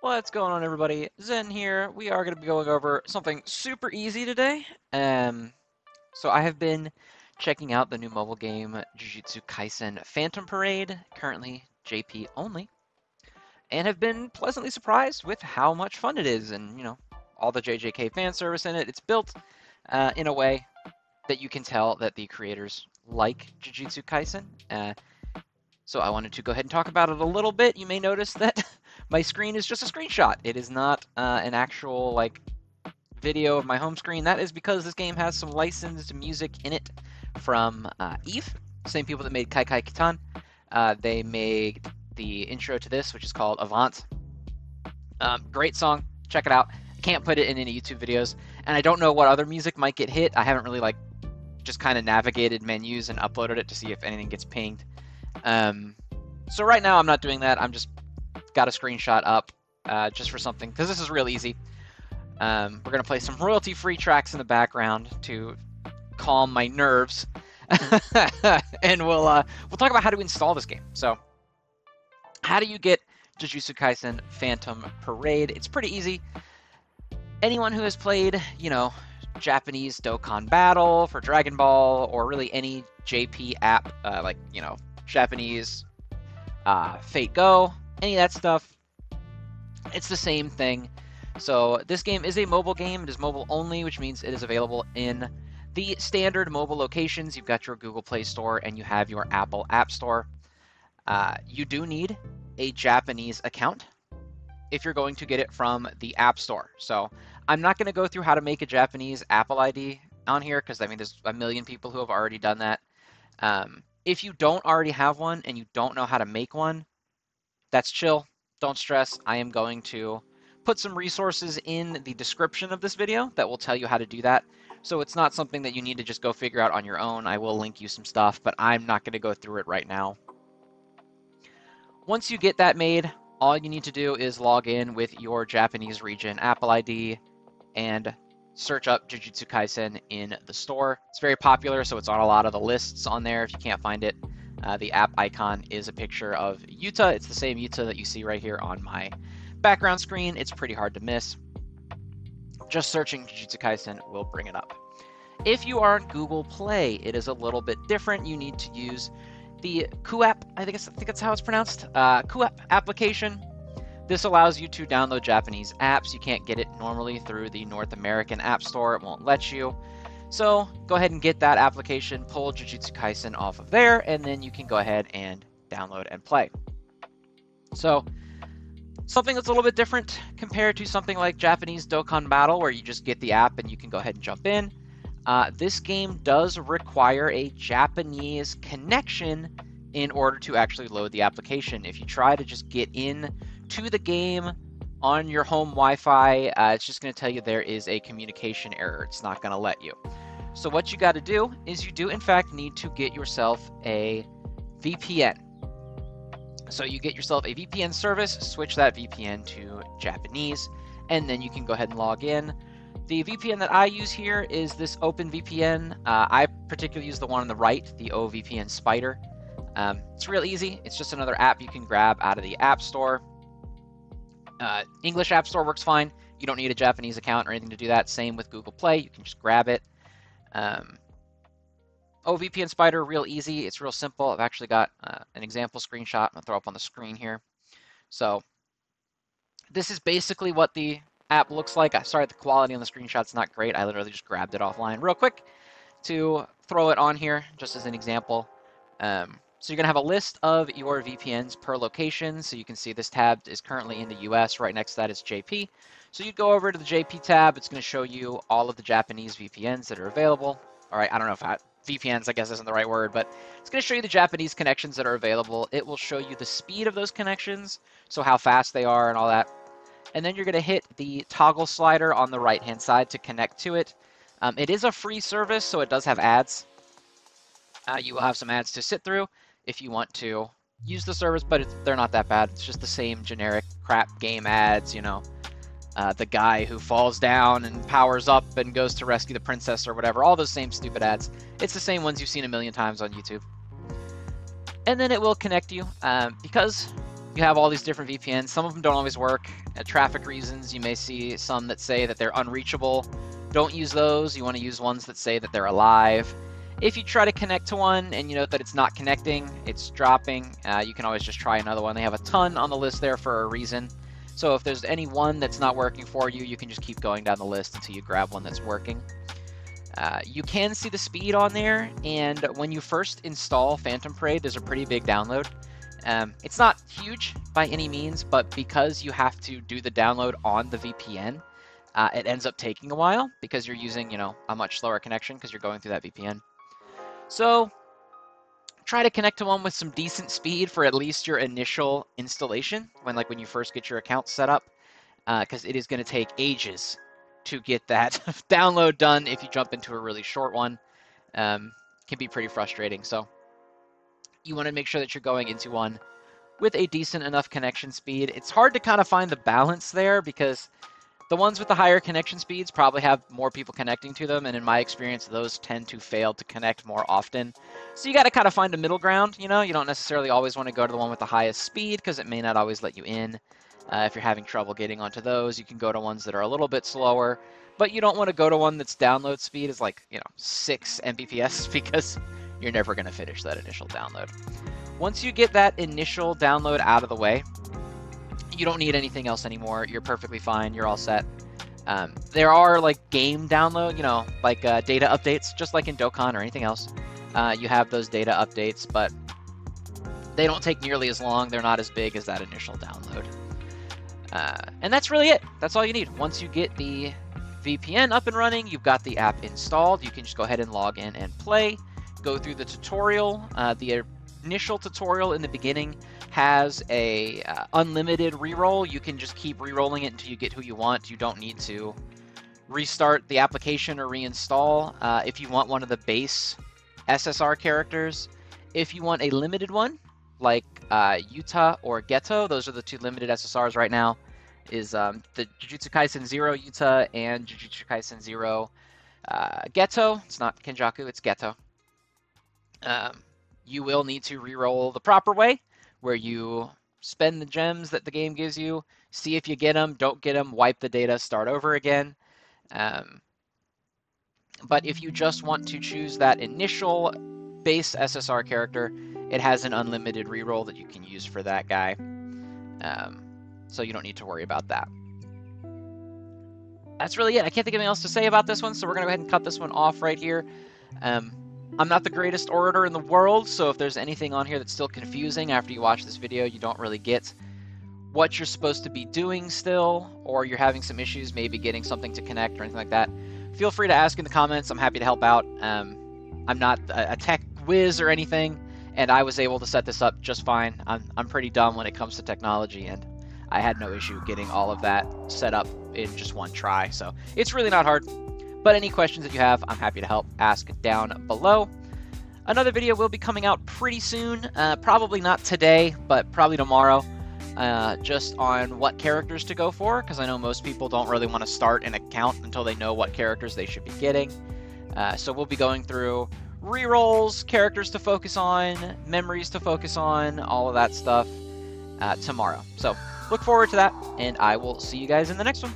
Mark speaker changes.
Speaker 1: What's going on, everybody? Zen here. We are going to be going over something super easy today. So I have been checking out the new mobile game Jujutsu Kaisen Phantom Parade, currently JP only, and have been pleasantly surprised with how much fun it is and, all the JJK fan service in it. It's built in a way that you can tell that the creators like Jujutsu Kaisen. So I wanted to go ahead and talk about it a little bit. You may notice that my screen is just a screenshot. It is not an actual video of my home screen. That is because this game has some licensed music in it from Eve, same people that made Kai Kai Kitan. They made the intro to this, which is called Avant. Great song. Check it out. I can't put it in any YouTube videos, and I don't know what other music might get hit. I haven't really just kind of navigated menus and uploaded it to see if anything gets pinged. So right now I'm not doing that. I'm just got a screenshot up just for something, because this is real easy. We're going to play some royalty-free tracks in the background to calm my nerves. And we'll talk about how to install this game. So how do you get Jujutsu Kaisen Phantom Parade? It's pretty easy. Anyone who has played, Japanese Dokkan Battle for Dragon Ball, or really any JP app, Japanese Fate Go, any of that stuff, it's the same thing. So this game is a mobile game. It is mobile only, which means it is available in the standard mobile locations. You've got your Google Play Store and you have your Apple App Store. You do need a Japanese account if you're going to get it from the App Store. So I'm not going to go through how to make a Japanese Apple ID on here, because there's a million people who have already done that. If you don't already have one and you don't know how to make one, that's chill. Don't stress. I am going to put some resources in the description of this video that will tell you how to do that. So it's not something that you need to just go figure out on your own. I will link you some stuff, but I'm not going to go through it right now. Once you get that made, all you need to do is log in with your Japanese region Apple ID and search up Jujutsu Kaisen in the store. It's very popular, so it's on a lot of the lists on there. If you can't find it, the app icon is a picture of Yuta. It's the same Yuta that you see right here on my background screen. It's pretty hard to miss. Just searching Jujutsu Kaisen will bring it up. If you are on Google Play, it is a little bit different. You need to use the QApp, I think that's how it's pronounced, QApp application. This allows you to download Japanese apps. You can't get it normally through the North American App Store. It won't let you. So go ahead and get that application, pull Jujutsu Kaisen off of there, and then you can go ahead and download and play. So something that's a little bit different compared to something like Japanese Dokkan Battle, where you just get the app and you can go ahead and jump in. This game does require a Japanese connection in order to actually load the application. If you try to just get in to the game on your home Wi-Fi, it's just going to tell you there is a communication error. It's not going to let you. So what you got to do is you do in fact need to get yourself a VPN. So you get yourself a VPN service, switch that VPN to Japanese, and then you can go ahead and log in. The VPN that I use here is this OpenVPN. I particularly use the one on the right, the OVPN Spider. It's real easy. It's just another app you can grab out of the App Store. English App Store works fine. You don't need a Japanese account or anything to do that. Same with Google Play. You can just grab it. OVPN Spider, real easy. It's real simple. I've actually got an example screenshot I'll throw up on the screen here. So this is basically what the app looks like. Sorry, the quality on the screenshot's not great. I literally just grabbed it offline real quick to throw it on here just as an example. So you're going to have a list of your VPNs per location. So you can see this tab is currently in the US. Right next to that is JP. So you'd go over to the JP tab. It's going to show you all of the Japanese VPNs that are available. All right, I don't know if VPNs, I guess, isn't the right word, but it's going to show you the Japanese connections that are available. It will show you the speed of those connections, so how fast they are and all that. And then you're going to hit the toggle slider on the right-hand side to connect to it. It is a free service, so it does have ads. You will have some ads to sit through if you want to use the service, but they're not that bad. It's just the same generic crap game ads, the guy who falls down and powers up and goes to rescue the princess or whatever, all those same stupid ads. It's the same ones you've seen a million times on YouTube. And then it will connect you. Because you have all these different VPNs. Some of them don't always work. Traffic reasons, you may see some that say that they're unreachable. Don't use those. You want to use ones that say that they're alive. If you try to connect to one and you note that it's not connecting, it's dropping, you can always just try another one. They have a ton on the list there for a reason. So if there's any one that's not working for you, you can just keep going down the list until you grab one that's working. You can see the speed on there, and when you first install Phantom Parade, there's a pretty big download. It's not huge by any means, but because you have to do the download on the VPN, it ends up taking a while because you're using, a much slower connection because you're going through that VPN. So try to connect to one with some decent speed for at least your initial installation when you first get your account set up, because it is going to take ages to get that download done. If you jump into a really short one, can be pretty frustrating. So you want to make sure that you're going into one with a decent enough connection speed. It's hard to kind of find the balance there because the ones with the higher connection speeds probably have more people connecting to them, and in my experience, those tend to fail to connect more often. So you got to kind of find a middle ground, You don't necessarily always want to go to the one with the highest speed because it may not always let you in. If you're having trouble getting onto those, you can go to ones that are a little bit slower, but you don't want to go to one that's download speed is 6 Mbps because you're never going to finish that initial download. Once you get that initial download out of the way, you don't need anything else anymore. You're perfectly fine. You're all set. There are game download, data updates, just like in Dokkan or anything else. You have those data updates, but they don't take nearly as long. They're not as big as that initial download. And that's really it. That's all you need. Once you get the VPN up and running, you've got the app installed. You can just go ahead and log in and play. Go through the tutorial. The initial tutorial in the beginning has a unlimited reroll. You can just keep rerolling it until you get who you want. You don't need to restart the application or reinstall. If you want one of the base SSR characters, if you want a limited one like Yuta or Geto, those are the two limited SSRs right now, is the Jujutsu Kaisen 0 Yuta and Jujutsu Kaisen 0 Geto. It's not Kenjaku, it's Geto. You will need to reroll the proper way, where you spend the gems that the game gives you, see if you get them, don't get them, wipe the data, start over again. But if you just want to choose that initial base SSR character, it has an unlimited reroll that you can use for that guy. So you don't need to worry about that. That's really it. I can't think of anything else to say about this one, so we're going to go ahead and cut this one off right here. I'm not the greatest orator in the world, so if there's anything on here that's still confusing after you watch this video, you don't really get what you're supposed to be doing still, or you're having some issues maybe getting something to connect or anything like that, feel free to ask in the comments. I'm happy to help out. I'm not a tech whiz or anything, and I was able to set this up just fine. I'm pretty dumb when it comes to technology, and I had no issue getting all of that set up in just one try, so it's really not hard. But any questions that you have, I'm happy to help. Ask down below. Another video will be coming out pretty soon, probably not today, but probably tomorrow, just on what characters to go for, because I know most people don't really want to start an account until they know what characters they should be getting. So we'll be going through rerolls, characters to focus on, memories to focus on, all of that stuff tomorrow. So look forward to that, and I will see you guys in the next one.